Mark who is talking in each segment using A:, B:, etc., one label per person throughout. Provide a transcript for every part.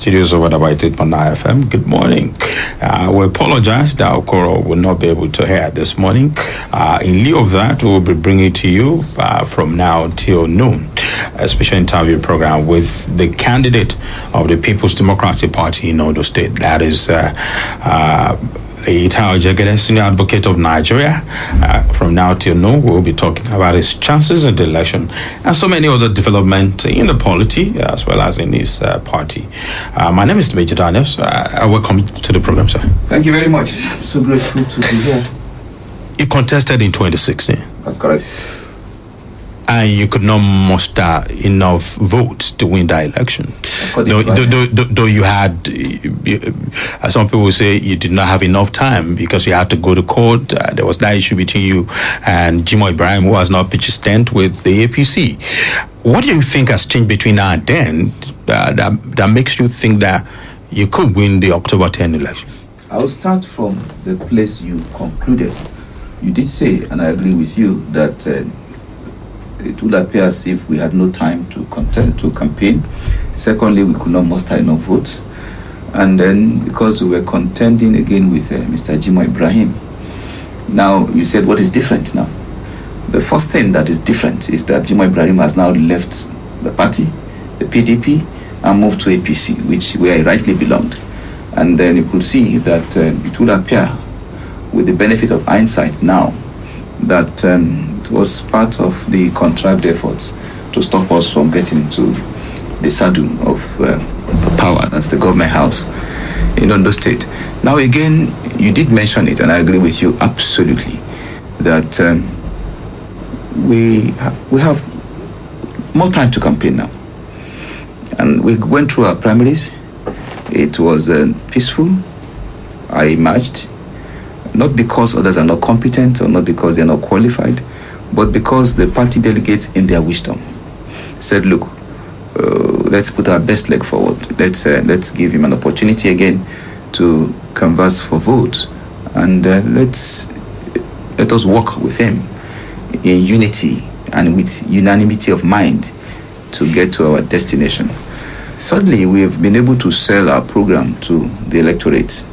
A: studios over about 8.9 FM. Good morning. We apologize that Akure will not be able to hear this morning. In lieu of that, we'll be bringing to you from now till noon a special interview program with the candidate of the People's Democratic Party in Ondo State. That is Eyitayo Jegede, Senior Advocate of Nigeria. From now till noon, we'll be talking about his chances in the election and so many other developments in the polity as well as in his party. My name is Major Daniels. Welcome to the program, sir.
B: Thank you very much. I'm so grateful to be here.
A: You contested in 2016.
B: That's correct.
A: And you could not muster enough votes to win that election. Though you had, some people say you did not have enough time because you had to go to court. There was that issue between you and Jimoh Ibrahim, who has now pitched his tent with the APC. What do you think has changed between now and then that makes you think that you could win the October 10 election?
B: I'll start from the place you concluded. You did say, and I agree with you, that it would appear as if we had no time to campaign. Secondly, we could not muster enough votes. And then because we were contending again with Mr. Jimoh Ibrahim. Now, you said, what is different now? The first thing that is different is that Jimoh Ibrahim has now left the party, the PDP, and moved to APC, where he rightly belonged. And then you could see that it would appear, with the benefit of hindsight now, that it was part of the contrived efforts to stop us from getting into the saddle of power. That's the government house in Ondo State. Now again, you did mention it, and I agree with you absolutely, that we have more time to campaign now. And we went through our primaries. It was peaceful. I emerged, not because others are not competent or not because they're not qualified, but because the party delegates in their wisdom said, look, let's put our best leg forward. Let's give him an opportunity again to canvass for votes, and let us work with him in unity and with unanimity of mind to get to our destination. Suddenly, we have been able to sell our program to the electorate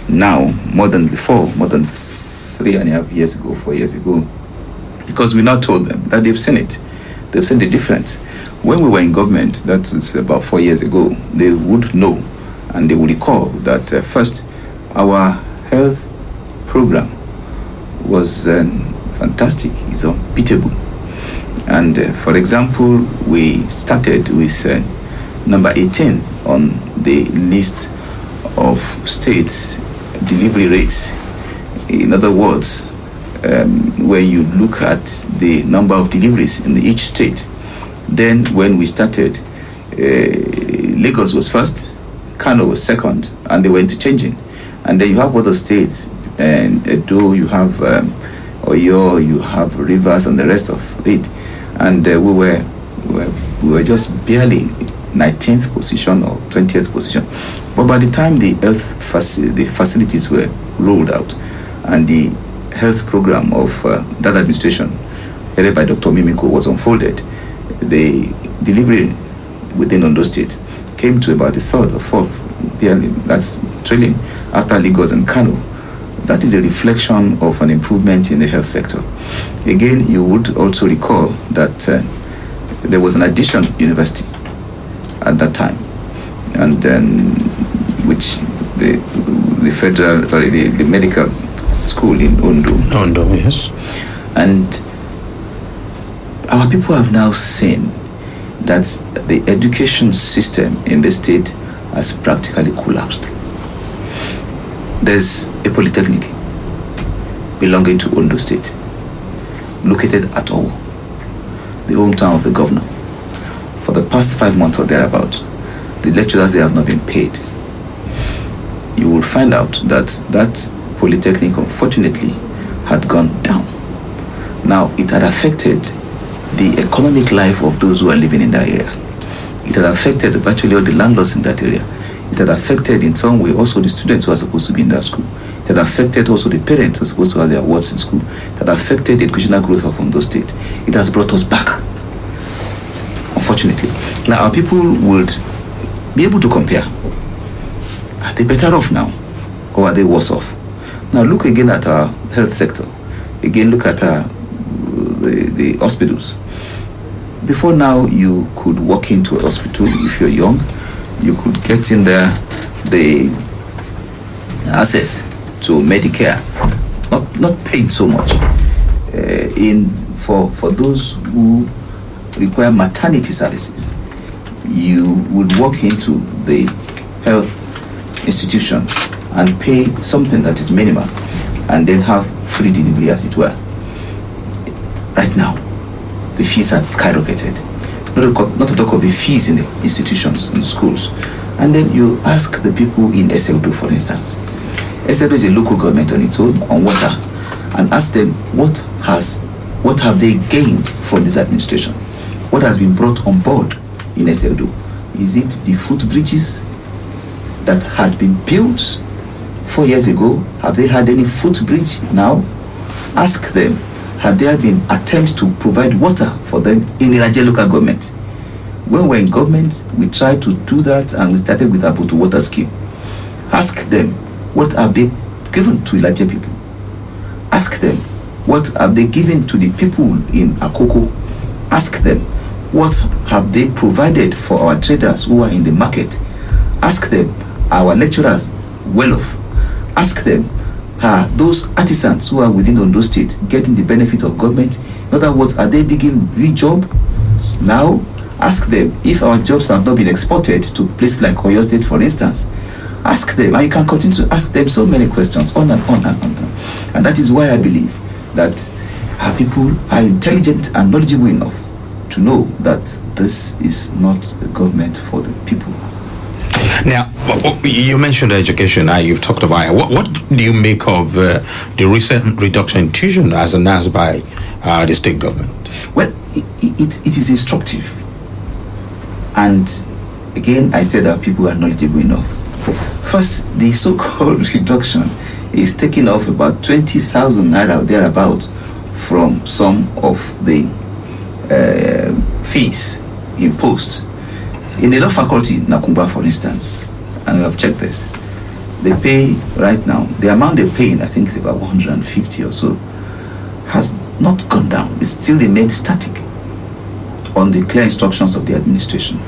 B: now more than before, more than 3.5 years ago, 4 years ago, because we now told them that they've seen it. They've seen the difference. When we were in government, that is about 4 years ago, they would know and they would recall that first, our health program was fantastic. It's unbeatable. And for example, we started with number 18 on the list of states' delivery rates. In other words, when you look at the number of deliveries in each state, then when we started, Lagos was first, Kano was second, and they were interchanging. And then you have other states, and Edo, you have Oyo, you have Rivers, and the rest of it. And we were just barely 19th position or 20th position. But by the time the the facilities were rolled out and the health program of that administration, headed by Dr. Mimiko, was unfolded, the delivery within Ondo State came to about the third or fourth, barely, that's trailing after Lagos and Kano. That is a reflection of an improvement in the health sector. Again, you would also recall that there was an addition university at that time, and then which the medical school in Ondo.
A: Ondo, yes.
B: And our people have now seen that the education system in the state has practically collapsed. There's a polytechnic belonging to Ondo State, located at Owo, the hometown of the governor. For the past 5 months or thereabout, the lecturers, they have not been paid. You will find out that that polytechnic, unfortunately, had gone down. Now, it had affected the economic life of those who are living in that area. It had affected virtually all the landlords in that area. It had affected in some way also the students who are supposed to be in that school. It had affected also the parents who are supposed to have their awards in school. It had affected the educational growth of Ondo State. It has brought us back, unfortunately. Now, our people would be able to compare. Are they better off now, or are they worse off? Now look again at our health sector. Again, look at the hospitals. Before now, you could walk into a hospital if you're young. You could get in there the access to Medicare, not paying so much. For those who require maternity services, you would walk into the health institution and pay something that is minimal, and then have free delivery, as it were. Right now, the fees have skyrocketed. Not to talk of the fees in the institutions, in the schools. And then you ask the people in SLB, for instance. SLB is a local government on its own, on water, and ask them what have they gained from this administration? What has been brought on board in SLB? Is it the footbridges that had been built 4 years ago? Have they had any footbridge now? Ask them, had there been attempts to provide water for them in Nigeria local government? When we're in government, we tried to do that, and we started with our to water scheme. Ask them, what have they given to Nigeria people? Ask them, what have they given to the people in Akoko? Ask them, what have they provided for our traders who are in the market? Ask them, our lecturers well off? Ask them, are those artisans who are within Ondo State getting the benefit of government? In other words, are they beginning the job now? Ask them if our jobs have not been exported to places like Oyo State, for instance. Ask them, and you can continue to ask them so many questions, on and on and on. And that is why I believe that our people are intelligent and knowledgeable enough to know that this is not a government for the people.
A: Now, you mentioned education. You've talked about it. What do you make of the recent reduction in tuition as announced by the state government?
B: Well, it is instructive. And again, I said that people are knowledgeable enough. First, the so-called reduction is taking off about 20,000 naira thereabout from some of the fees imposed. In the law faculty, Nakumba, for instance, and we have checked this, they pay right now, the amount they're paying, I think it's about 150 or so, has not gone down. It still remains static on the clear instructions of the administration.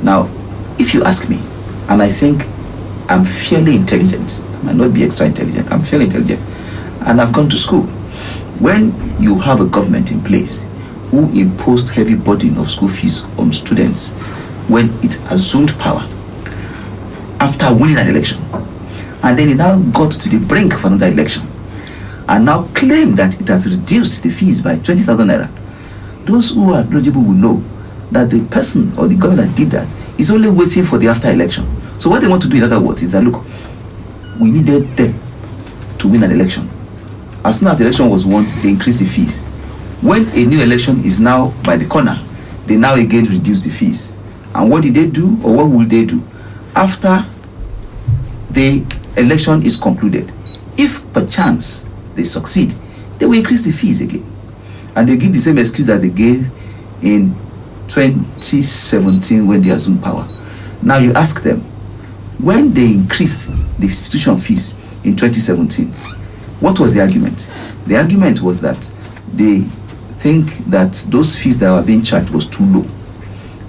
B: Now, if you ask me, and I think I'm fairly intelligent, I might not be extra intelligent, I'm fairly intelligent, and I've gone to school. When you have a government in place who imposed heavy burden of school fees on students when it assumed power after winning an election, and then it now got to the brink of another election, and now claim that it has reduced the fees by 20,000 naira, those who are knowledgeable will know that the person or the government that did that is only waiting for the after election. So what they want to do, in other words, is that, look, we needed them to win an election. As soon as the election was won, they increased the fees. When a new election is now by the corner, they now again reduce the fees. And what did they do, or what will they do? After the election is concluded, if perchance they succeed, they will increase the fees again. And they give the same excuse that they gave in 2017 when they assumed power. Now you ask them, when they increased the tuition fees in 2017, what was the argument? The argument was that they think that those fees that were being charged was too low,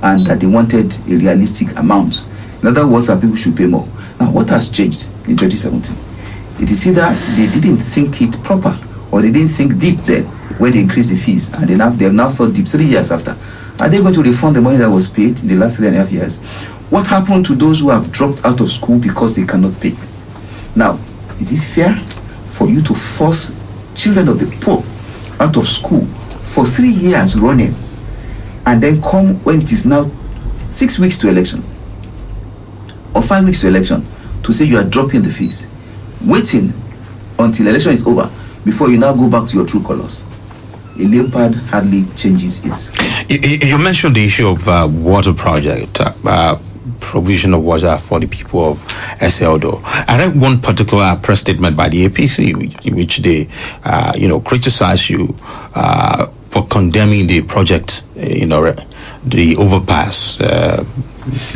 B: and that they wanted a realistic amount. In other words, that people should pay more. Now, what has changed in 2017? It is either they didn't think it proper, or they didn't think deep then when they increased the fees, and they have now thought deep 3 years after. Are they going to refund the money that was paid in the last 3.5 years? What happened to those who have dropped out of school because they cannot pay? Now, is it fair for you to force children of the poor out of school for 3 years running, and then come when it is now 6 weeks to election or 5 weeks to election to say you are dropping the fees, waiting until election is over before you now go back to your true colors? A leopard hardly changes its skin.
A: You mentioned the issue of water project, provision of water for the people of SLDO. I read one particular press statement by the APC, in which they, criticize you for condemning the project, the overpass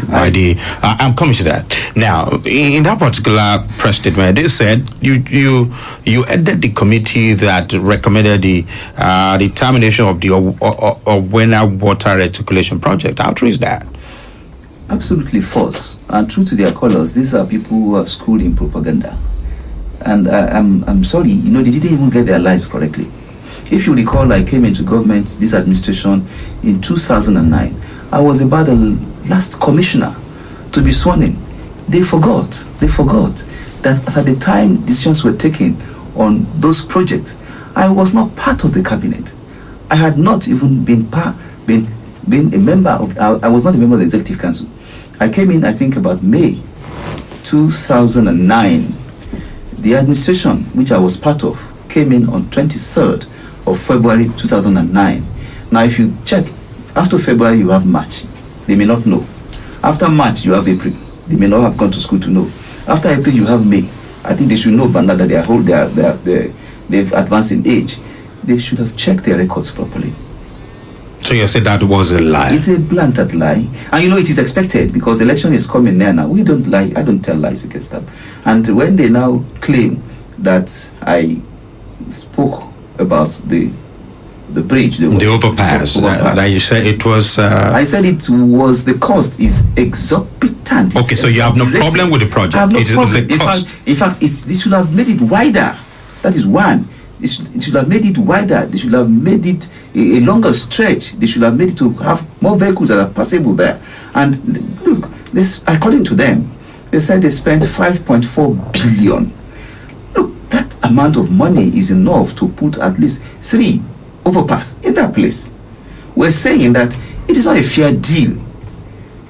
A: I'm coming to that now. In that particular press statement, they said you headed the committee that recommended the termination of the Owena water reticulation project. How true is that?
B: Absolutely false. And true to their colors, these are people who are schooled in propaganda. And I'm sorry, they didn't even get their lies correctly. If you recall, I came into government, this administration, in 2009. I was about the last commissioner to be sworn in. They forgot that as at the time decisions were taken on those projects, I was not part of the cabinet. I had not even been a member of, I was not a member of the executive council. I came in, I think, about May 2009. The administration, which I was part of, came in on 23rd of February 2009. Now, if you check, after February, you have March. They may not know. After March, you have April. They may not have gone to school to know. After April, you have May. I think they should know by now that they've advanced in age. They should have checked their records properly.
A: So you said that was a lie?
B: It's a blatant lie. And it is expected because the election is coming near now. We don't lie. I don't tell lies against them. And when they now claim that I spoke about the bridge, the
A: overpass. That you said it was.
B: I said it was, the cost is exorbitant.
A: Okay, so you have no problem with the project.
B: I have no problem. In fact, they should have made it wider. That is one. It should have made it wider. They should have made it a longer stretch. They should have made it to have more vehicles that are passable there. And look, this, according to them, they said they spent 5.4 billion. Look, that amount of money is enough to put at least 3 overpass in that place. We're saying that it is not a fair deal.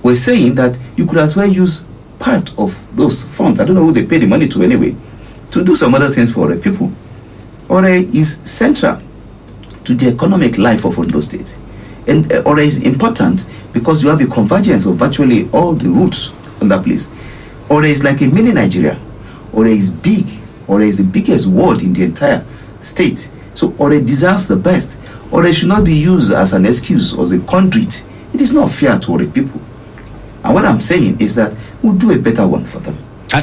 B: We're saying that you could as well use part of those funds, I don't know who they pay the money to anyway, to do some other things for the people. Ore is central to the economic life of Ondo State. And Ore is important because you have a convergence of virtually all the routes on that place. Ore is like a mini Nigeria. Ore is big. Ore is the biggest ward in the entire state. So Ore deserves the best. Ore should not be used as an excuse or as a conduit. It is not fair to Ore people. And what I'm saying is that we'll do a better one for them.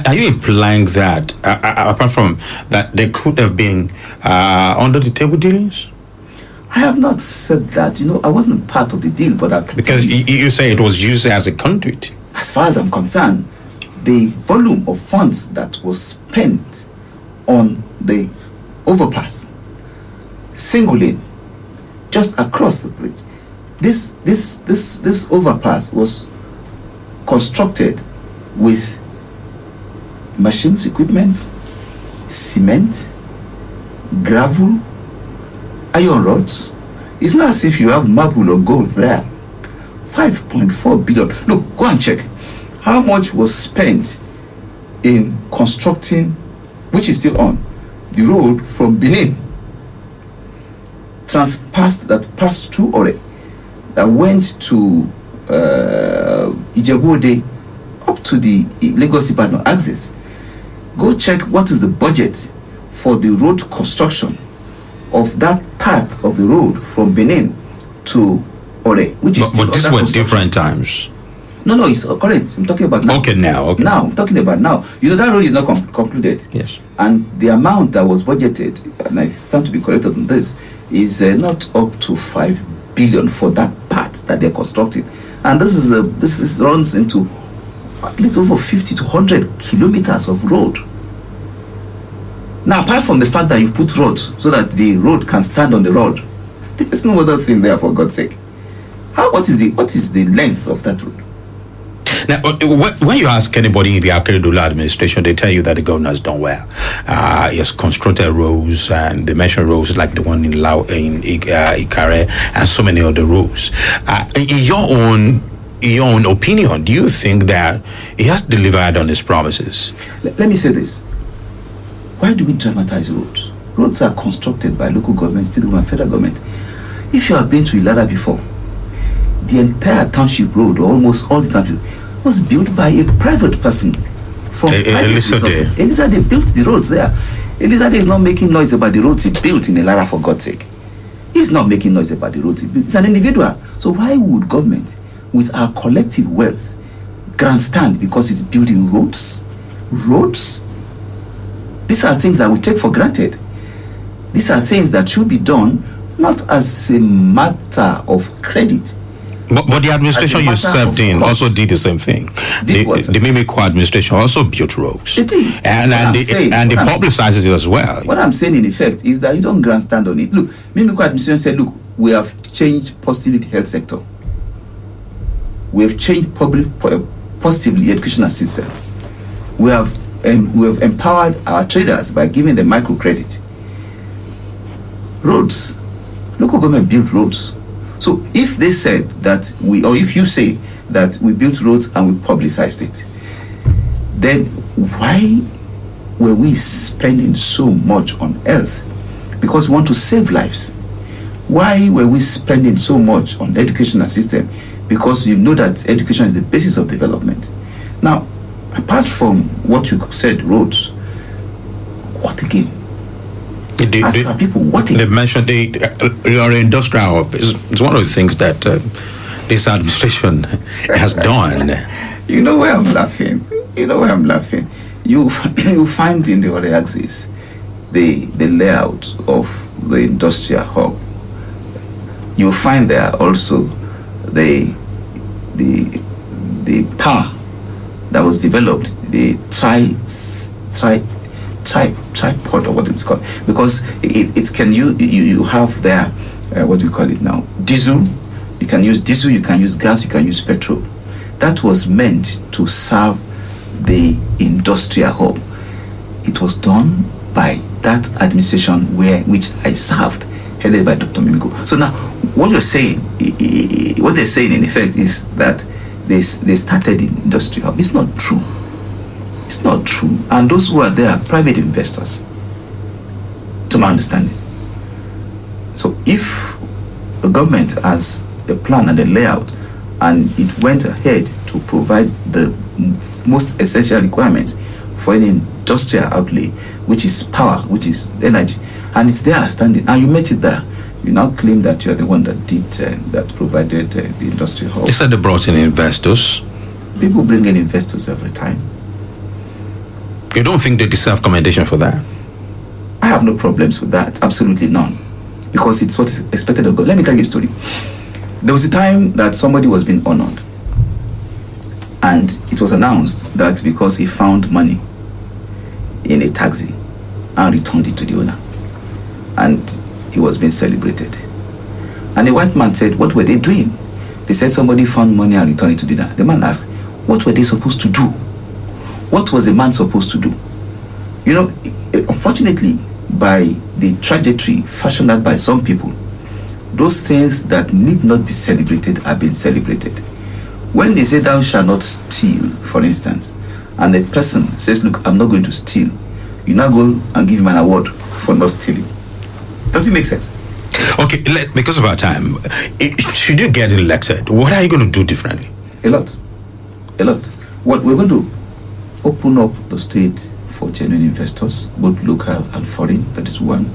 A: Are you implying that, apart from that, there could have been under the table dealings?
B: I have not said that. I wasn't part of the deal, but
A: because you say it was used as a conduit.
B: As far as I'm concerned, the volume of funds that was spent on the overpass, single lane, just across the bridge, this overpass was constructed with machines, equipment, cement, gravel, iron rods. It's not as if you have marble or gold there. 5.4 billion. Look, go and check. How much was spent in constructing, which is still on, the road from Benin, that passed through Ore, that went to Ijebu-Ode, up to the Lagos-Ibadan axis. Go check what is the budget for the road construction of that part of the road from Benin to Ore, which is still.
A: But these were different times.
B: No, it's current. I'm talking about now.
A: Okay, now. Okay.
B: Now, I'm talking about now. That road is not concluded.
A: Yes.
B: And the amount that was budgeted, and I stand to be corrected on this, is not up to 5 billion for that part that they're constructing. And this runs into at least over 50 to 100 kilometers of road. Now, apart from the fact that you put roads so that the road can stand on the road, there's no other thing there, for God's sake. What is the length of that road?
A: Now, when you ask anybody in the Akeredolu administration, they tell you that the governor has done well. He has constructed roads, and they mention roads like the one in Ikare, and so many other roads. In your own opinion, do you think that he has delivered on his promises?
B: Let me say this. Why do we dramatize roads? Roads are constructed by local government, state government, federal government. If you have been to Ilara before, the entire township road, almost all the township, was built by a private person from private resources. Elizade built the roads there. Elizade is not making noise about the roads he built in Ilara, for God's sake. He's not making noise about the roads he built. It's an individual. So why would government, with our collective wealth, grandstand because it's building roads. These are things that we take for granted. These are things that should be done not as a matter of credit.
A: But the administration you served in also did the same thing. The Mimiko administration also built roads.
B: It did.
A: And they publicizes it as well.
B: What I'm saying in effect is that you don't grandstand on it. Look, Mimiko administration said, look, we have changed positively the health sector. We have changed positively the educational system. We have empowered our traders by giving them microcredit. Roads. Local government built roads. So if they said that or if you say that we built roads and we publicized it, then why were we spending so much on health? Because we want to save lives. Why were we spending so much on the educational system? Because you know that education is the basis of development. Now, apart from what you said, roads, what again? Ask our people, what again?
A: They mentioned your industrial hub. It's one of the things that this administration has done.
B: You know where I'm laughing? You find in the other axis the layout of the industrial hub. You find there also the power that was developed, the tripod, or what it's called, because it can you have there what do you call it now, diesel. You can use diesel, you can use gas, you can use petrol. That was meant to serve the industrial hub. It was done by that administration which I served, headed by Dr. Mimiko. So now what they're saying in effect is that they started in industrial hub. It's not true. It's not true. And those who are there are private investors, to my understanding. So if the government has the plan and the layout, and it went ahead to provide the most essential requirements for an industrial outlay, which is power, which is energy, and it's there standing, and you met it there, you now claim that you are the one that did that provided the industrial hub.
A: They said they brought in investors.
B: People bring in investors every time.
A: You don't think they deserve commendation for that?
B: I have no problems with that, absolutely none, because it's what is expected of God. Let me tell you a story. There was a time that somebody was being honored, and it was announced that because he found money in a taxi and returned it to the owner, and he was being celebrated. And the white man said, what were they doing? They said somebody found money and returned it to the owner. The man asked, what were they supposed to do? What was the man supposed to do? You know, unfortunately, by the trajectory fashioned out by some people, those things that need not be celebrated are being celebrated. When they say thou shalt not steal, for instance, and a person says, look, I'm not going to steal, you now go and give him an award for not stealing. Does it make sense?
A: Okay, because of our time, should you get elected, what are you going to do differently?
B: A lot. What we're going to open up the state for genuine investors, both local and foreign. That is one.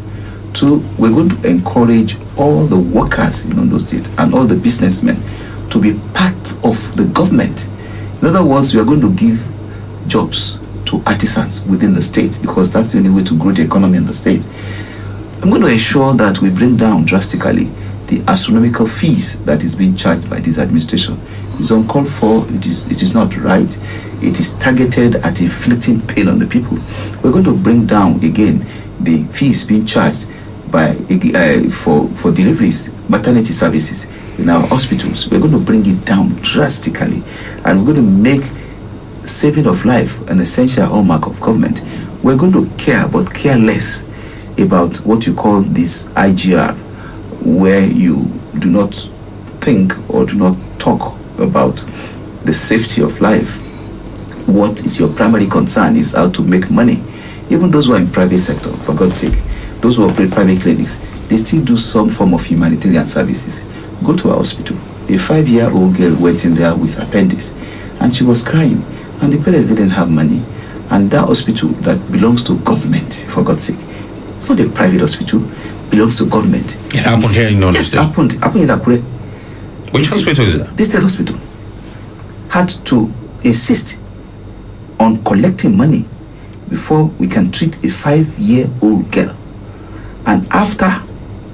B: Two, we're going to encourage all the workers in Ondo State and all the businessmen to be part of the government. In other words, we are going to give jobs to artisans within the state, because that's the only way to grow the economy in the state. I'm going to ensure that we bring down drastically the astronomical fees that is being charged by this administration. It's uncalled for. It is not right. It is targeted at inflicting pain on the people. We're going to bring down again the fees being charged by for deliveries, maternity services in our hospitals. We're going to bring it down drastically, and we're going to make saving of life an essential hallmark of government. We're going to care, but care less about what you call this IGR, where you do not think or do not talk about the safety of life. What is your primary concern is how to make money. Even those who are in private sector, for God's sake, those who operate private clinics, they still do some form of humanitarian services. Go to a hospital. A 5-year-old girl went in there with appendix, and she was crying, and the parents didn't have money. And that hospital that belongs to government, for God's sake, it's not a private hospital, belongs to government.
A: It happened here in Ondo State.
B: Happened in Akure.
A: Which hospital is that?
B: This state hospital had to insist on collecting money before we can treat a 5-year-old girl. And after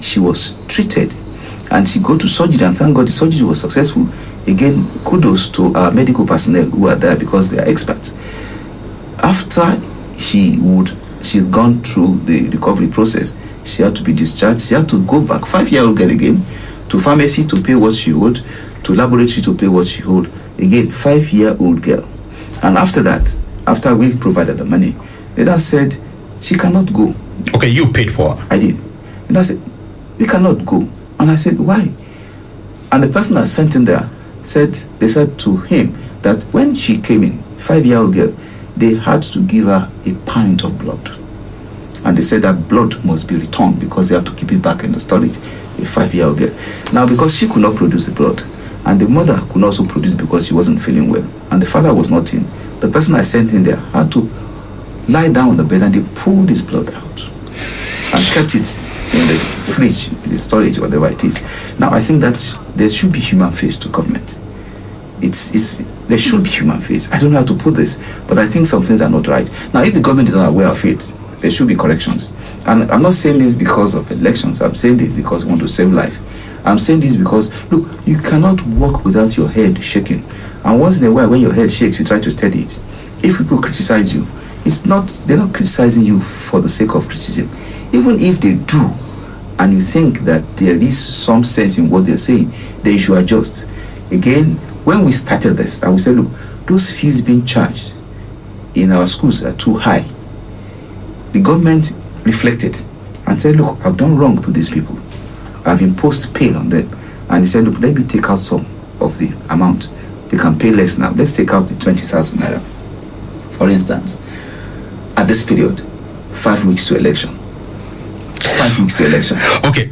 B: she was treated and she go to surgery, and thank God the surgery was successful, again, kudos to our medical personnel who are there because they are experts. After she's gone through the recovery process, she had to be discharged. She had to go back, 5-year-old girl again, to pharmacy to pay what she owed, to laboratory to pay what she owed. Again, 5-year-old girl. And after that, after we provided the money, they then said she cannot go.
A: Okay, you paid for her.
B: I did. And I said, we cannot go. And I said, why? And the person that sent in there they said to him that when she came in, 5-year-old girl, they had to give her a pint of blood. And they said that blood must be returned because they have to keep it back in the storage, a 5-year-old girl. Now, because she could not produce the blood, and the mother could not also produce because she wasn't feeling well, and the father was not in, the person I sent in there had to lie down on the bed and they pulled this blood out and kept it in the fridge, in the storage, whatever it is. Now, I think that there should be human face to government. There should be human face. I don't know how to put this, but I think some things are not right. Now, if the government is not aware of it, there should be corrections. And I'm not saying this because of elections. I'm saying this because we want to save lives. I'm saying this because, look, you cannot walk without your head shaking. And once in a while, when your head shakes, you try to steady it. If people criticize you, they're not criticizing you for the sake of criticism. Even if they do, and you think that there is some sense in what they're saying, then you should adjust. Again, when we started this, I would say, look, those fees being charged in our schools are too high. The government reflected and said, look, I've done wrong to these people. I've imposed pain on them. And he said, look, let me take out some of the amount. They can pay less now. Let's take out the 20,000 naira. For instance, at this period, 5 weeks to election. 5 weeks to election.
A: Okay.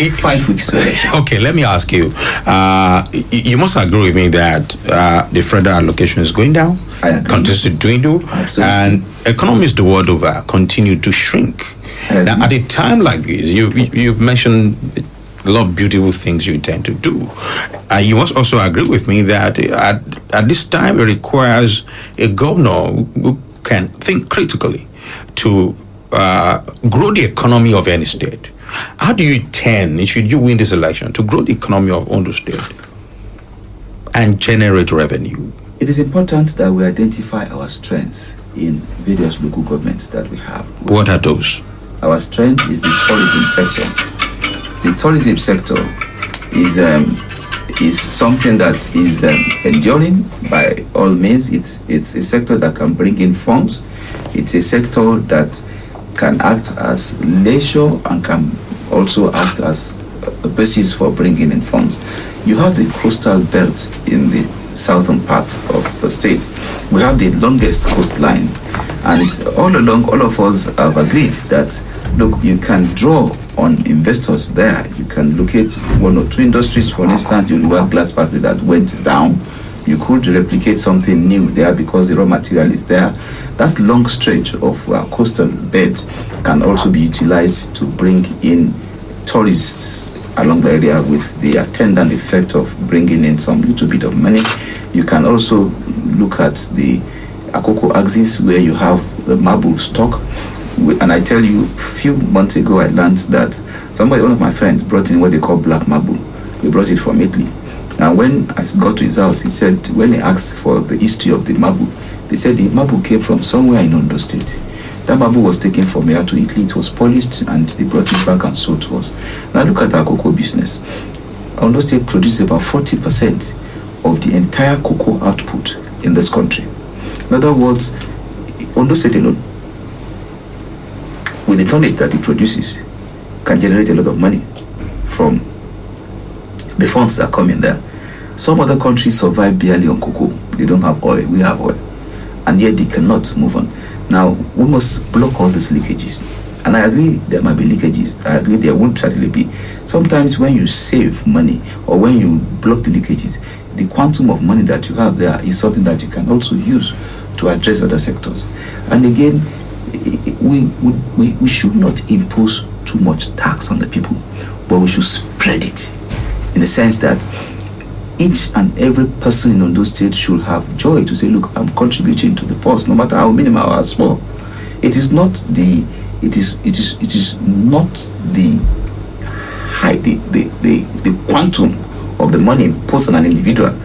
B: 5 weeks to election.
A: Okay, let me ask you. You must agree with me that the federal allocation is going down, continues to dwindle, and economies the world over continue to shrink. Now, at a time like this, you've mentioned a lot of beautiful things you intend to do. You must also agree with me that at this time it requires a governor who can think critically to grow the economy of any state. How do you intend, should you win this election, to grow the economy of Ondo State and generate revenue?
B: It is important that we identify our strengths in various local governments that we have.
A: What are those?
B: Our strength is the tourism sector. The tourism sector is something that is enduring by all means. It's a sector that can bring in funds. It's a sector that can act as leisure and can also act as a basis for bringing in funds. You have the coastal belt in the southern part of the state. We have the longest coastline, and all along, all of us have agreed that, look, you can draw on investors there. You can locate 1 or 2 industries. For instance, the Olusegun glass factory that went down, you could replicate something new there because the raw material is there. That long stretch of coastal bed can also be utilized to bring in tourists along the area with the attendant effect of bringing in some little bit of money. You can also look at the Akoko axis where you have the marble stock. And I tell you, a few months ago, I learned that one of my friends brought in what they call black marble. He brought it from Italy. And when I got to his house, he said, when he asked for the history of the marble, they said the marble came from somewhere in Ondo State. That marble was taken from here to Italy. It was polished and they brought it back and sold to us. Now look at our cocoa business. Ondo State produces about 40% of the entire cocoa output in this country. In other words, Ondo State alone, with the tonnage that it produces, can generate a lot of money from the funds that come in there. Some other countries survive barely on cocoa. They don't have oil. We have oil. And yet they cannot move on. Now, we must block all these leakages. And I agree there might be leakages. I agree there will certainly be. Sometimes when you save money or when you block the leakages, the quantum of money that you have there is something that you can also use to address other sectors. And again, we should not impose too much tax on the people, but we should spread it in the sense that each and every person in Ondo State should have joy to say, look, I'm contributing to the pulse, no matter how minimal or how small. It is not the high, the quantum of the money imposed on an individual.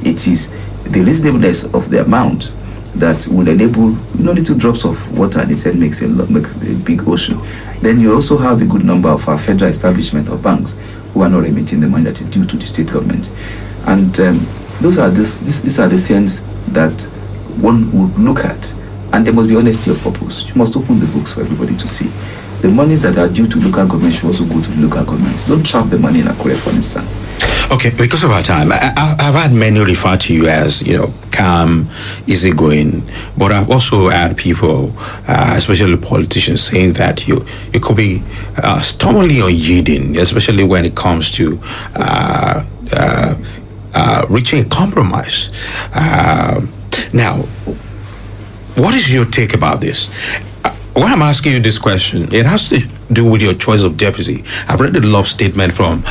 B: It is the reasonableness of the amount that will enable, little drops of water, and they said makes a big ocean. Then you also have a good number of our federal establishment or banks who are not remitting the money that is due to the state government. And these are the things that one would look at. And there must be honesty of purpose. You must open the books for everybody to see. The monies that are due to local government should also go to the local governments. Don't trap the money in Akure, for instance.
A: Okay, because of our time, I've had many refer to you as, calm, easygoing, but I've also had people, especially politicians, saying that you could be stubbornly unyielding, especially when it comes to reaching a compromise. Now, what is your take about this? Why I'm asking you this question, it has to do with your choice of deputy. I've read a lot of statement from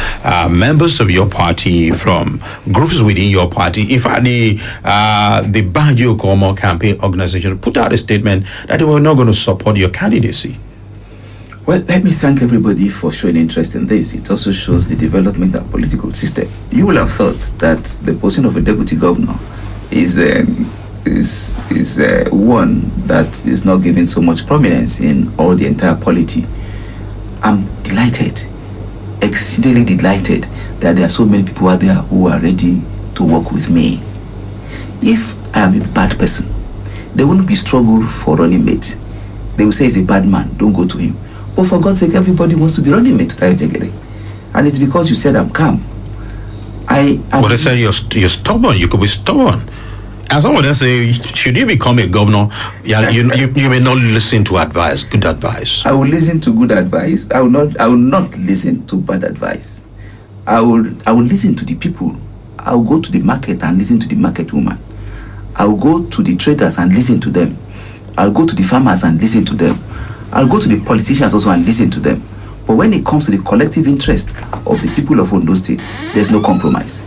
A: members of your party, from groups within your party. In fact, the Banjo Gomo campaign organization put out a statement that they were not going to support your candidacy.
B: Well, let me thank everybody for showing interest in this. It also shows the development of political system. You will have thought that the position of a deputy governor is one that is not given so much prominence in all the entire polity. I'm delighted, exceedingly delighted, that there are so many people out there who are ready to work with me. If I am a bad person, there wouldn't be struggle for running mate. They will say he's a bad man, don't go to him. But for God's sake, everybody wants to be running mate to Eyitayo Jegede. And it's because you said I'm calm.
A: But they said you're stubborn. You could be stubborn. And someone else say, should you become a governor, you may not listen to advice, good advice.
B: I will listen to good advice. I will not listen to bad advice. I will listen to the people. I will go to the market and listen to the market woman. I will go to the traders and listen to them. I'll go to the farmers and listen to them. I'll go to the politicians also and listen to them. But when it comes to the collective interest of the people of Ondo State, there's no compromise.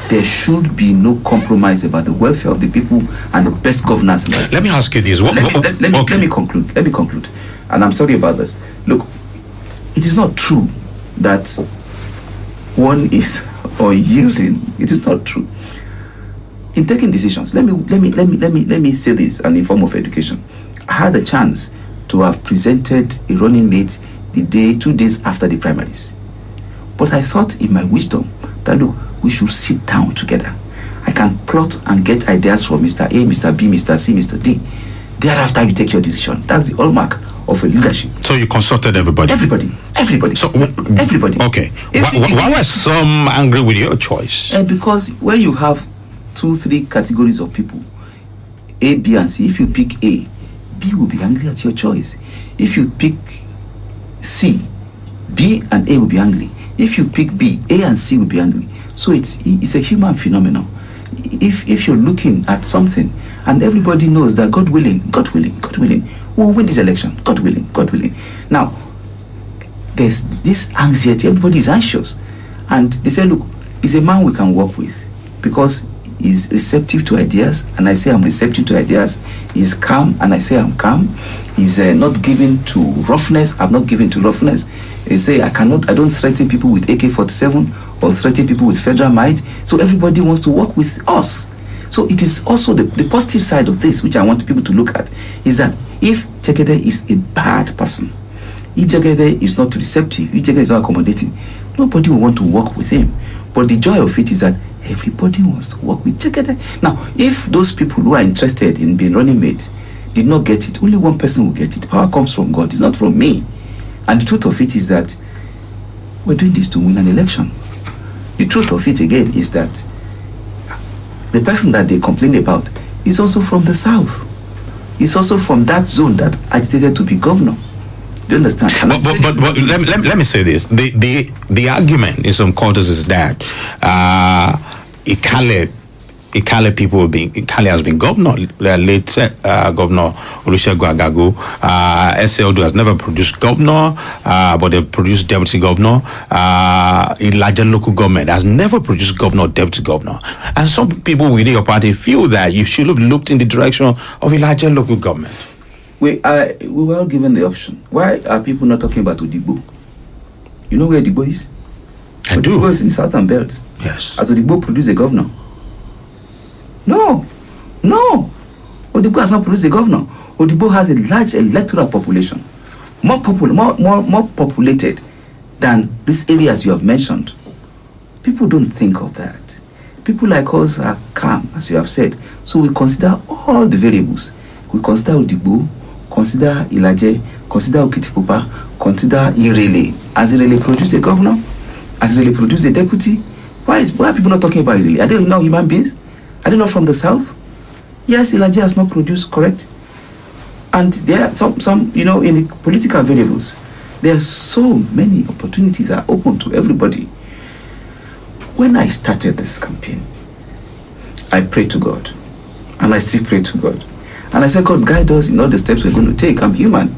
B: There should be no compromise about the welfare of the people and the best governance in this.
A: Let me ask you this.
B: Let me conclude. And I'm sorry about this. Look, it is not true that one is unyielding. It is not true. In taking decisions, let me say this, and in form of education. I had a chance to have presented a running mate 2 days after the primaries. But I thought in my wisdom that, look, we should sit down together. I can plot and get ideas from Mr. A, Mr. B, Mr. C, Mr. D. Thereafter, you take your decision. That's the hallmark of a leadership.
A: So you consulted everybody?
B: Everybody. So, everybody.
A: Okay. Why were some angry with your choice?
B: Because when you have 2-3 categories of people, A, B, and C, if you pick A, B will be angry at your choice. If you pick C, B and A will be angry. If you pick B, A and C will be angry. So it's a human phenomenon. If you're looking at something and everybody knows that God willing, we'll win this election. God willing. Now, there's this anxiety. Everybody is anxious. And they say, look, he's a man we can work with because he's receptive to ideas, and I say I'm receptive to ideas. He's calm, and I say I'm calm. He's not given to roughness. I'm not given to roughness. They say I don't threaten people with AK-47 or threaten people with federal might. So everybody wants to work with us. So it is also the positive side of this, which I want people to look at, is that if Jegede is a bad person, if Jegede is not receptive, if Jegede is not accommodating, nobody will want to work with him. But the joy of it is that everybody wants to work with Jegede. Now, if those people who are interested in being running mate did not get it, only one person will get it. Power comes from God. It's not from me. And the truth of it is that we're doing this to win an election. The truth of it, again, is that the person that they complain about is also from the south. He's also from that zone that agitated to be governor. Do you understand?
A: But let me say this. The argument in some quarters is that Ikale Ikale has been governor. Late Governor Olusegun SLD has never produced governor, but they produced deputy governor. Larger local government has never produced governor or deputy governor. And some people within your party feel that you should have looked in the direction of a larger local government.
B: We were all given the option. Why are people not talking about Odigbo? You know where Odigbo is?
A: I do.
B: Odigbo is in the southern belt.
A: Yes.
B: Has Odigbo produced a governor? No. Odigbo has not produced a governor. Odigbo has a large electoral population, more populated than these areas you have mentioned. People don't think of that. People like us are calm, as you have said. So we consider all the variables. We consider Odigbo, consider Ilaje, consider Okitipupa, consider Irele. Has Irele produced a governor? Has Irele produced a deputy? Why are people not talking about Irele? Are they not human beings? Are they not from the south? Yes, Ilaje has not produced, correct? And there are some, in the political variables, there are so many opportunities that are open to everybody. When I started this campaign, I prayed to God, and I still pray to God. And I said, God, guide us in all the steps we're going to take. I'm human.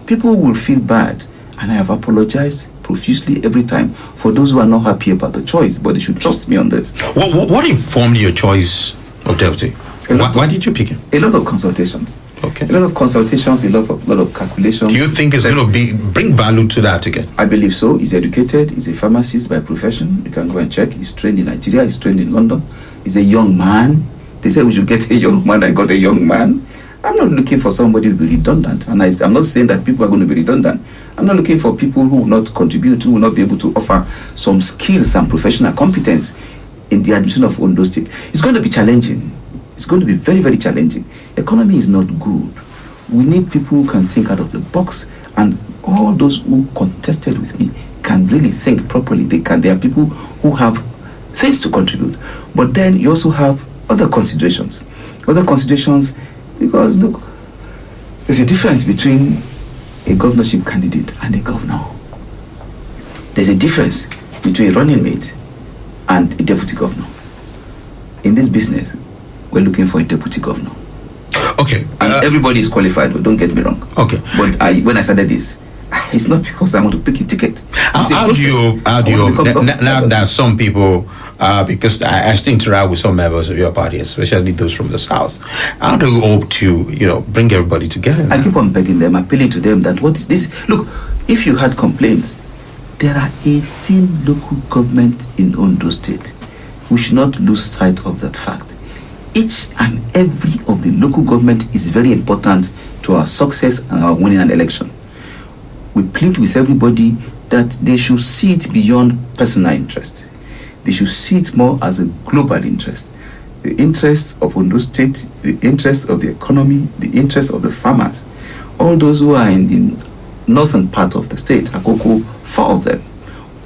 B: People will feel bad, and I have apologized profusely every time for those who are not happy about the choice, but they should trust me on this.
A: What informed your choice of deputy? Why did you pick him?
B: A lot of consultations.
A: Okay.
B: A lot of consultations, a lot of calculations.
A: Do you think it's going to bring value to that again?
B: I believe so. He's educated. He's a pharmacist by profession. You can go and check. He's trained in Nigeria. He's trained in London. He's a young man. They said we should get a young man. I got a young man. I'm not looking for somebody who will be redundant. And I'm not saying that people are going to be redundant. I'm not looking for people who will not contribute, who will not be able to offer some skills and professional competence in the admission of Ondo State. It's going to be challenging. It's going to be very, very challenging. Economy is not good. We need people who can think out of the box, and all those who contested with me can really think properly. There are people who have things to contribute. But then you also have other considerations. Because look, there's a difference between a governorship candidate and a governor. There's a difference between a running mate and a deputy governor. In this business, we're looking for a deputy governor.
A: Okay.
B: And everybody is qualified, but don't get me wrong.
A: Okay.
B: But when I started this, it's not because I want to pick a ticket.
A: How do you now that some people, because I still interact with some members of your party, especially those from the south, how do you hope to bring everybody together?
B: I keep on begging them, appealing to them that what is this? Look, if you had complaints, there are 18 local governments in Ondo State. We should not lose sight of that fact. Each and every of the local government is very important to our success and our winning an election. We plead with everybody that they should see it beyond personal interest. They should see it more as a global interest. The interest of Ondo State, the interest of the economy, the interest of the farmers. All those who are in the northern part of the state, Akoko, 4 of them,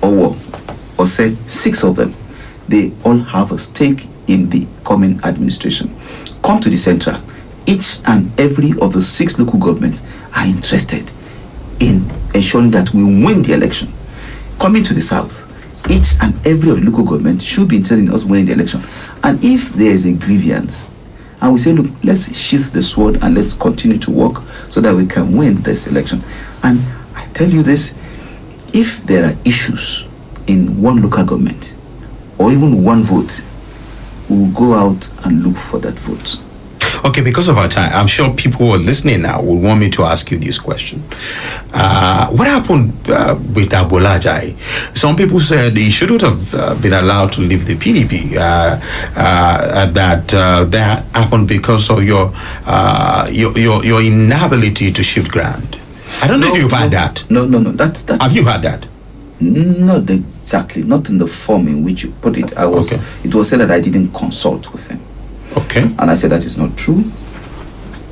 B: or say 6 of them, they all have a stake in the coming administration. Come to the central. Each and every of the 6 local governments are interested in ensuring that we win the election. Coming to the south, each and every of the local government should be interested in us winning the election. And if there is a grievance, and we say, look, let's sheath the sword and let's continue to work so that we can win this election. And I tell you this, if there are issues in one local government, or even one vote, we will go out and look for that vote.
A: Okay, because of our time, I'm sure people who are listening now will want me to ask you this question. What happened with Abolajai? Some people said he shouldn't have been allowed to leave the PDP. That happened because of your inability to shift ground. I don't know if you've had that.
B: No. That's
A: Have you had that?
B: Not exactly. Not in the form in which you put it.
A: Okay.
B: It was said that I didn't consult with him.
A: Okay.
B: And I said that is not true.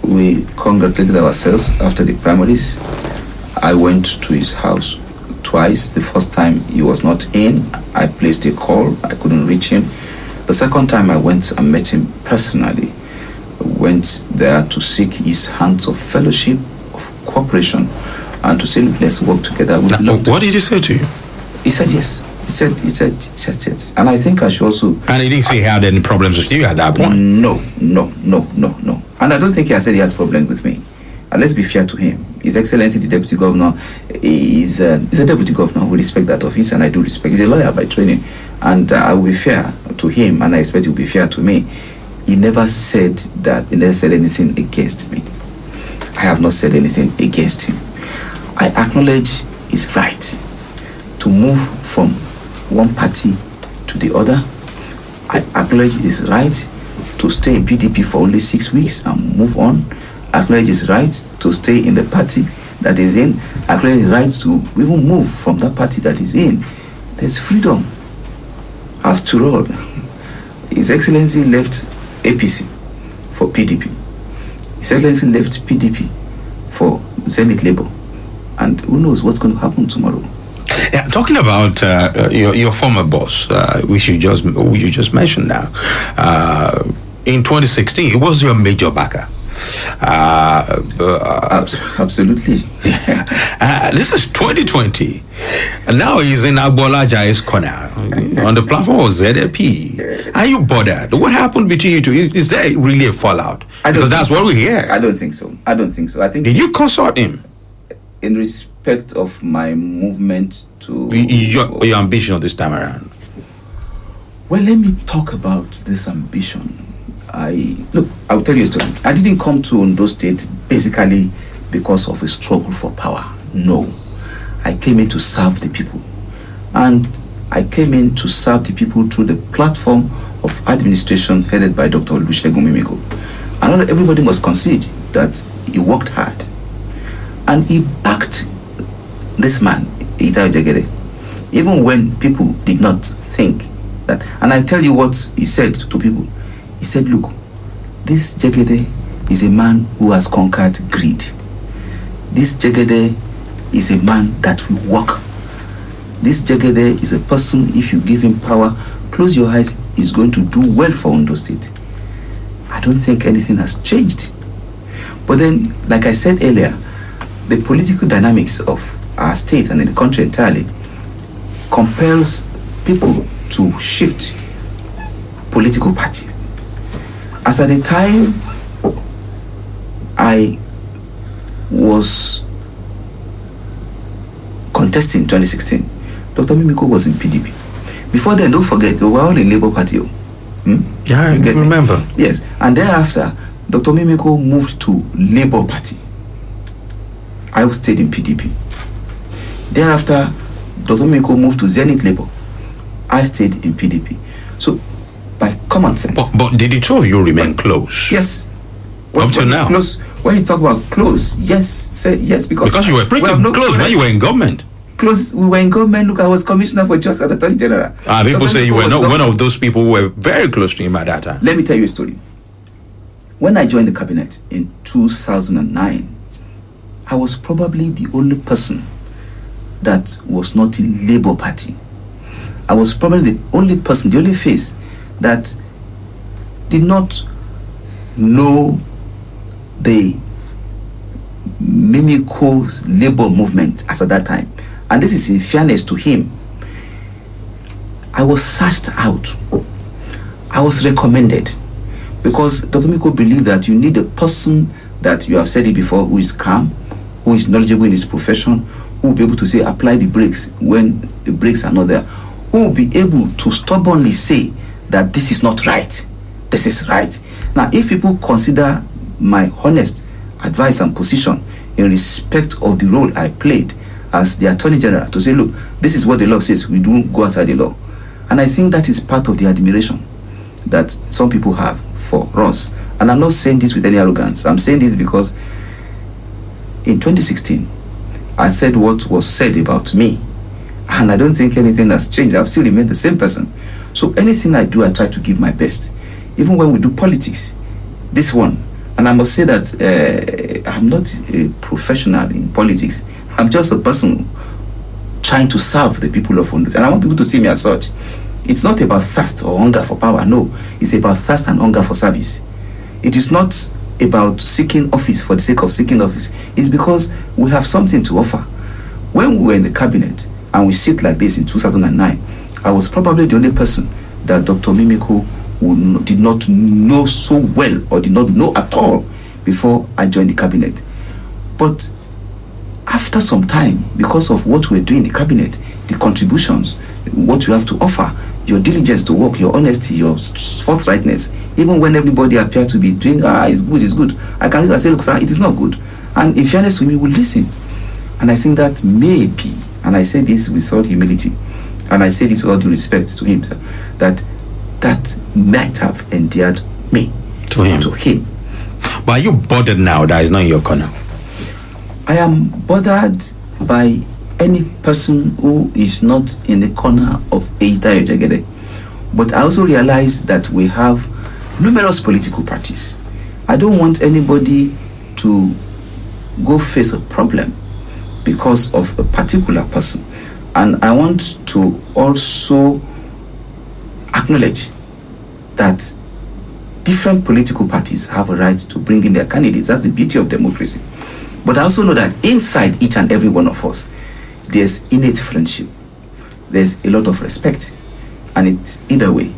B: We congratulated ourselves after the primaries. I went to his house twice. The first time he was not in, I placed a call. I couldn't reach him. The second time I went and met him personally. I went there to seek his hands of fellowship, of cooperation, and to say, look, let's work together.
A: What did he say to you?
B: He said yes. He said. And I think I should also...
A: And he didn't say he had any problems with you at that point?
B: No. And I don't think he has said he has problems with me. And let's be fair to him. His Excellency, the Deputy Governor, is a Deputy Governor. We respect that office, and I do respect. He's a lawyer by training. And I will be fair to him, and I expect he will be fair to me. He never said anything against me. I have not said anything against him. I acknowledge his right to move from one party to the other. I acknowledge his right to stay in PDP for only 6 weeks and move on. I acknowledge his right to stay in the party that is in. I acknowledge his right to even move from that party that is in. There's freedom. After all, His Excellency left APC for PDP. His Excellency left PDP for Zenith Labour. And who knows what's going to happen tomorrow.
A: Yeah, talking about your former boss, which you just mentioned now, in 2016, it was your major backer.
B: Absolutely.
A: This is 2020, and now he's in Agbolaja's corner on the platform of ZLP. Are you bothered? What happened between you two? Is there really a fallout? Because that's what we hear.
B: I don't think so. I think.
A: Did you consort him?
B: In respect of my movement to
A: your ambition this time around?
B: Well, let me talk about this ambition. I'll tell you a story. I didn't come to Ondo State basically because of a struggle for power. No. I came in to serve the people. And I came in to serve the people through the platform of administration headed by Dr. Olusegun Mimiko. And everybody must concede that he worked hard. And he backed this man, Eyitayo Jegede, even when people did not think that. And I tell you what he said to people. He said, look, this Jegede is a man who has conquered greed. This Jegede is a man that will work. This Jegede is a person, if you give him power, close your eyes, he's going to do well for Ondo State. I don't think anything has changed. But then, like I said earlier, the political dynamics of our state and in the country entirely compels people to shift political parties. As at the time I was contesting 2016, Dr. Mimiko was in PDP. Before then, don't forget, they were all in Labour Party.
A: Yeah, I remember.
B: Yes. And thereafter, Dr. Mimiko moved to Labour Party. I stayed in PDP. Thereafter, Dr. Mimiko moved to Zenith Labour. I stayed in PDP. So, by common sense.
A: But did the two of you remain close?
B: Yes.
A: Up till now?
B: Close, when you talk about close, yes, because
A: you were pretty close when you were in government.
B: Close, we were in government. Look, I was commissioner for justice at the Attorney General.
A: People say you were not one of those people who were very close to him at that time.
B: Let me tell you a story. When I joined the cabinet in 2009, I was probably the only person that was not in Labour Party. I was probably the only person, the only face that did not know the Mimiko's Labour movement as at that time. And this is in fairness to him. I was searched out. I was recommended because Dr. Mimiko believed that you need a person that, you have said it before, who is calm, who is knowledgeable in his profession, who will be able to say apply the brakes when the brakes are not there, who will be able to stubbornly say that this is not right, this is right. Now, if people consider my honest advice and position in respect of the role I played as the Attorney General to say, look, this is what the law says, we don't go outside the law. And I think that is part of the admiration that some people have for us. And I'm not saying this with any arrogance. I'm saying this because in 2016, I said what was said about me. And I don't think anything has changed. I've still remained the same person. So anything I do, I try to give my best. Even when we do politics, this one. And I must say that I'm not a professional in politics. I'm just a person trying to serve the people of Ondo. And I want people to see me as such. It's not about thirst or hunger for power, no. It's about thirst and hunger for service. It is not about seeking office for the sake of seeking office. It's because we have something to offer. When we were in the cabinet and we sit like this in 2009, I was probably the only person that Dr. Mimiko did not know so well or did not know at all before I joined the cabinet. But after some time, because of what we're doing in the cabinet, the contributions, what you have to offer, your diligence to work, your honesty, your forthrightness, even when everybody appear to be doing, it's good. I say, look, sir, it is not good. And in fairness to me, will listen. And I think that may be, and I say this with all humility, and I say this with all due respect to him, sir, that might have endeared me
A: to him. But are you bothered now that is not in your corner?
B: I am bothered by any person who is not in the corner of Eyitayo Jegede. But I also realize that we have numerous political parties. I don't want anybody to go face a problem because of a particular person. And I want to also acknowledge that different political parties have a right to bring in their candidates. That's the beauty of democracy. But I also know that inside each and every one of us, there's innate friendship. There's a lot of respect. And it's either way.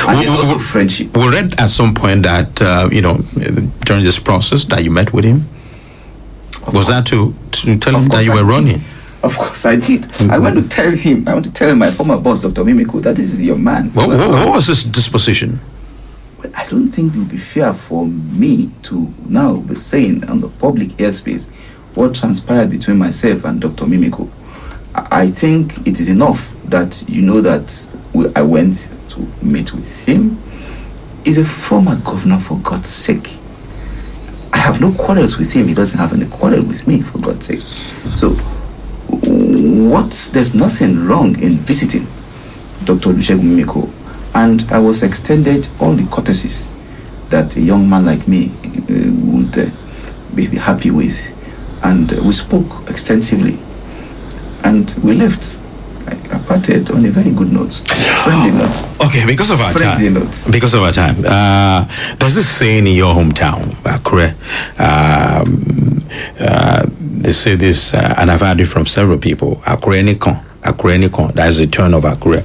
B: And there's also friendship.
A: We read at some point that, during this process that you met with him. Was that to tell him that you were running?
B: Of course I did. Mm-hmm. I want to tell him, my former boss, Dr. Mimiko, that this is your man.
A: What was his disposition?
B: Well, I don't think it would be fair for me to now be saying on the public airspace what transpired between myself and Dr. Mimiko. I think it is enough that you know that I went to meet with him. He's a former governor, for God's sake. I have no quarrels with him. He doesn't have any quarrel with me, for God's sake. So, there's nothing wrong in visiting Dr. Olusegun Mimiko. And I was extended all the courtesies that a young man like me would be happy with. And we spoke extensively. And we left. I parted on a very good note, friendly note.
A: Okay, because of our time. There's this saying in your hometown, Akure. They say this, and I've heard it from several people. Akure Nikon. That's the turn of Akure.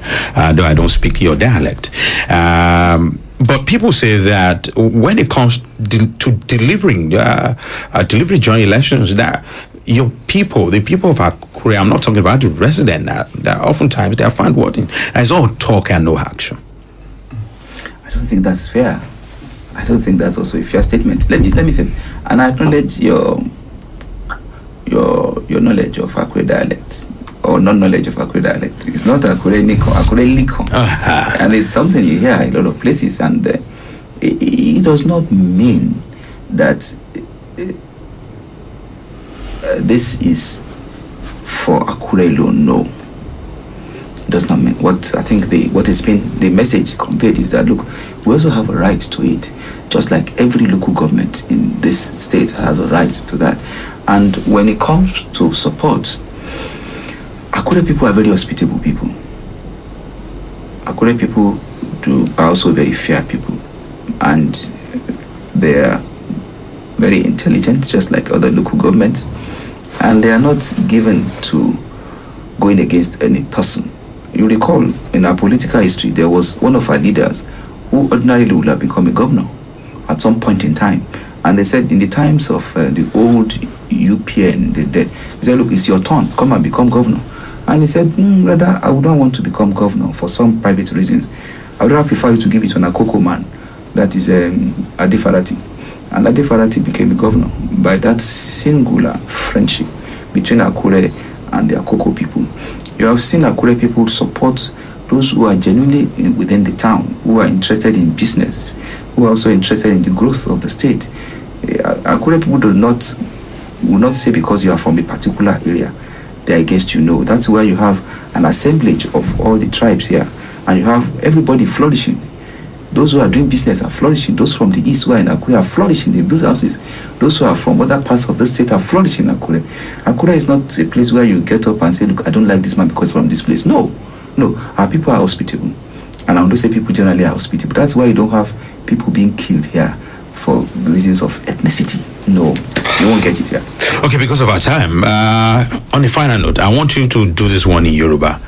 A: Though I don't speak your dialect. But people say that when it comes to delivering joint elections, that your people, the people of Akure, I'm not talking about the resident, that oftentimes they are found wanting. It's all talk and no action.
B: I don't think that's fair. I don't think that's also a fair statement. Let me say, and I acknowledge your knowledge of Akure dialect, or non-knowledge of Akure dialect. It's not Akure Nikon, Akure Likon. And it's something you hear in a lot of places, and it does not mean that this is for Akure alone. No, it does not mean. What I think the message conveyed is that, look, we also have a right to it, just like every local government in this state has a right to that. And when it comes to support, Akure people are very hospitable people. Akure people are also very fair people, and they are very intelligent, just like other local governments, and they are not given to going against any person. You recall, in our political history, there was one of our leaders who ordinarily would have become a governor at some point in time, and they said in the times of the old UPN, they said, look, it's your turn, come and become governor. And he said, rather, I would not want to become governor for some private reasons. I would rather prefer you to give it to an Akoko man, that is Adefarati. And Adefarati became a governor by that singular friendship between Akure and the Akoko people. You have seen Akure people support those who are genuinely within the town, who are interested in business, who are also interested in the growth of the state. Akure people will not say because you are from a particular area, they are against you. No, that's where you have an assemblage of all the tribes here, and you have everybody flourishing. Those who are doing business are flourishing. Those from the east who are in Akure are flourishing. They build houses. Those who are from other parts of the state are flourishing in Akure. Akure is not a place where you get up and say, look, I don't like this man because from this place. No. Our people are hospitable. And I want to say people generally are hospitable. That's why you don't have people being killed here for reasons of ethnicity. No, you won't get it here.
A: Okay, because of our time, on a final note, I want you to do this one in Yoruba.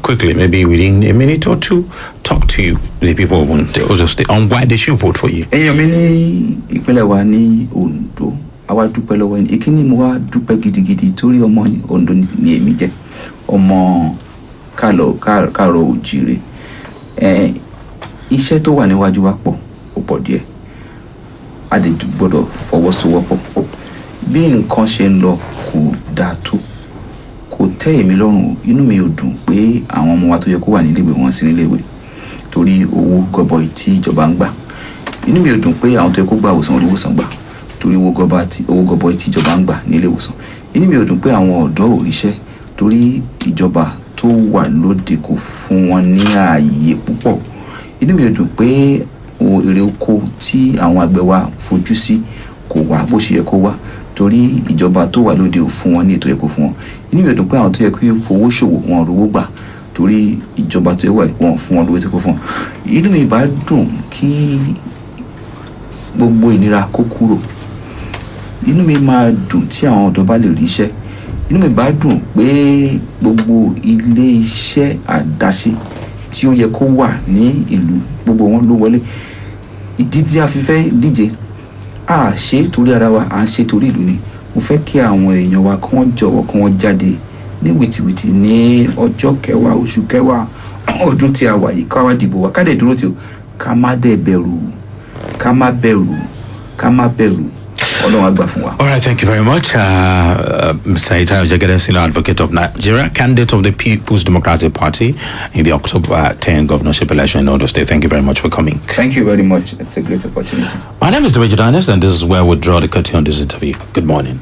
A: Quickly, maybe within a minute or two, talk to the people of Ondo State on why they should vote for you.
B: Ìpínlẹ̀ wa ní Ondo, àwa dúpẹ́ lọ́wọ́ yín. Ìkíní mo wá dúpẹ́ gidigidi torí ọmọ Ondo ni èmi jẹ́. Ọmọ káàrọ̀ oòjíire. Iṣẹ́ tó wà níwájú wa pọ̀, ó pọ̀ díẹ̀. A lè gbọ́dọ̀ fọwọ́sowọ́pọ̀. Bí nǹkan ṣe ń lọ kò dáa tó, kò tẹ́ èmi lọ́rùn. Inú mi ò dùn pé àwọn ọmọ wa tó yẹ kó wà níléèwé wọn sí níléèwé torí owó gọbọi tí ìjọba ń gbà. Inú mi ò dùn pé àwọn tó yẹ kó gba ìwòsàn olówósàn gbà torí owó gọbọi tí ìjọba ń gbà nílé ìwòsàn. Inú mi ò dùn pé àwọn ọ̀dọ́ ò ríṣẹ́ torí ìjọba tó wà lóde kò fún wọn ní ààyè púpọ̀. Inú mi ò dùn pé èrè oko tí àwọn àgbẹ̀ wa fojú sí kò wá bó ṣe yẹ kó wá torí ìjọba tó wà lóde ò fún wọn ní ètò yẹ kó fún wọn. Inú mi ò dùn pé àwọn tó yẹ kí fowó ṣòwò wọn rówó gbà torí ìjọba tó yẹ wà wọn fún wọn lówó tó kó fún wọn. Inú mi bá dùn kí gbogbo ìnira kó kúrò. Inú mi máa dùn tí àwọn ọ̀dọ́ bá lè ríṣẹ́. Inú mi bá dùn pé gbogbo ilé iṣẹ́ àdáṣe tí ó yẹ kó wà ní ìlú gbogbo wọn ló wọlé. Ìdí tí a fi fẹ́ díje a ṣe torí ara wa, à ń ṣe torí ìlú ni. Mo fẹ́ kí àwọn èèyàn wa kí wọ́n jọ̀wọ́ kí wọ́n jáde ní wìtìwìtì ní ọjọ́ 10 oṣù 10 ọdún tí a wà yìí ká wá dìbò wa ká dẹ̀ dúró tí o ká má dẹ̀ bẹ̀rù ká má bẹ̀rù Ọlọ́run á gbà fún wa.
A: All right, thank you very much. Mr. Eyitayo Jegede, Senior Advocate of Nigeria, candidate of the People's Democratic Party in the October 10 governorship election in Ondo State. Thank you very much for coming.
B: Thank you very much. It's a great opportunity.
A: My name is David Danis, and this is where we draw the curtain on this interview. Good morning.